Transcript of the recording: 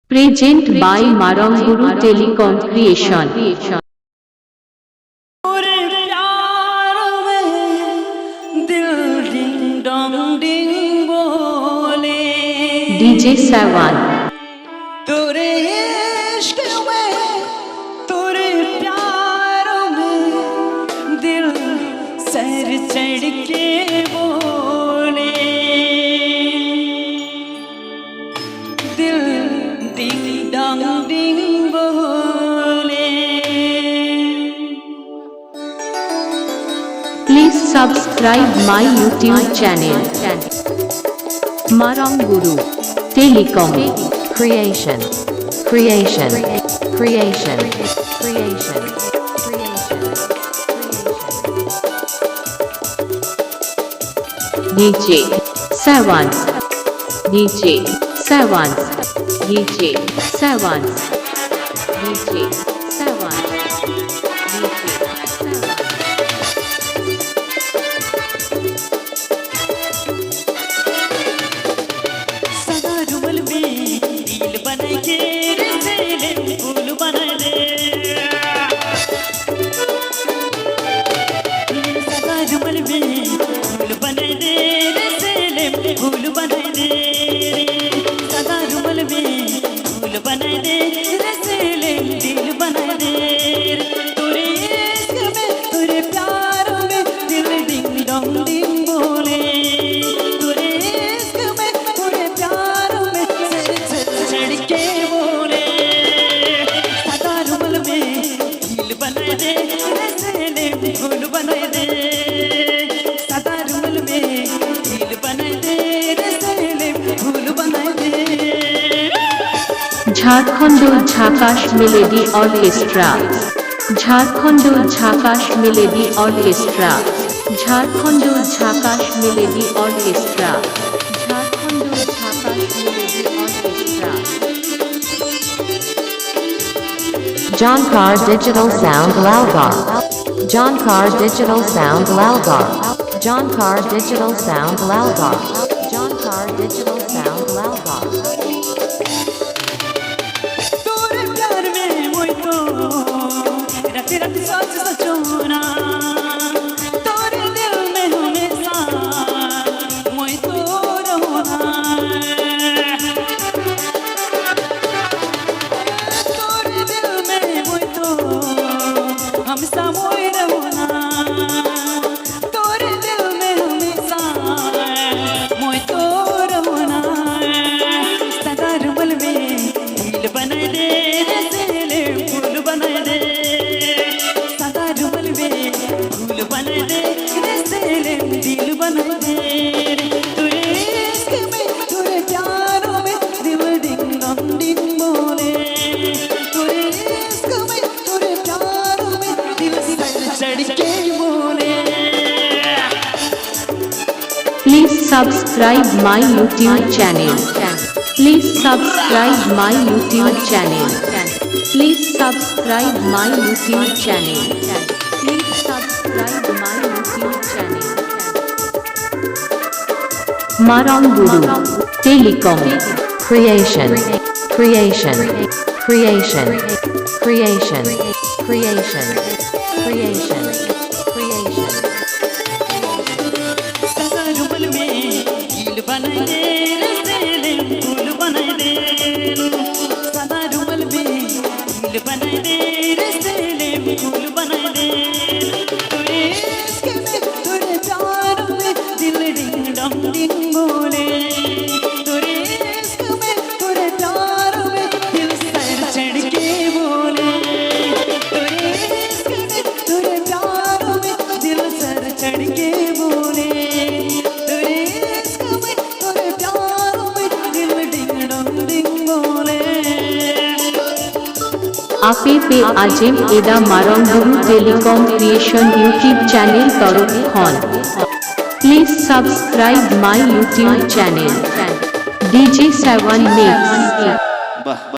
Present by Marangburu Telecom Creation. DJ Sawan. Please subscribe my YouTube channel. Marangburu Telecom Creation. DJ Sawan. DJ Sawan. DJ Sawan. DJ Sawan. Jharkhand Jhakas Melody Orchestra. Jharkhand Jhakas Melody Orchestra. Jharkhand Jhakas Melody Orchestra. Jharkhand Jhakas Melody Orchestra. Jhankar Digital Sound Lalgar. Jhankar Digital Sound Lalgar. Jhankar Digital Sound Lalgar. Jhankar Digital Sound Lalgar. Please subscribe my YouTube channel. Please subscribe my YouTube channel. Please subscribe my YouTube channel. Please subscribe my YouTube channel. Marangburu Telecom Creation. आपे पे आजिम एदा मारंगुरु telecom creation YouTube channel तरफ खन please subscribe my YouTube channel DJ 7 Mix।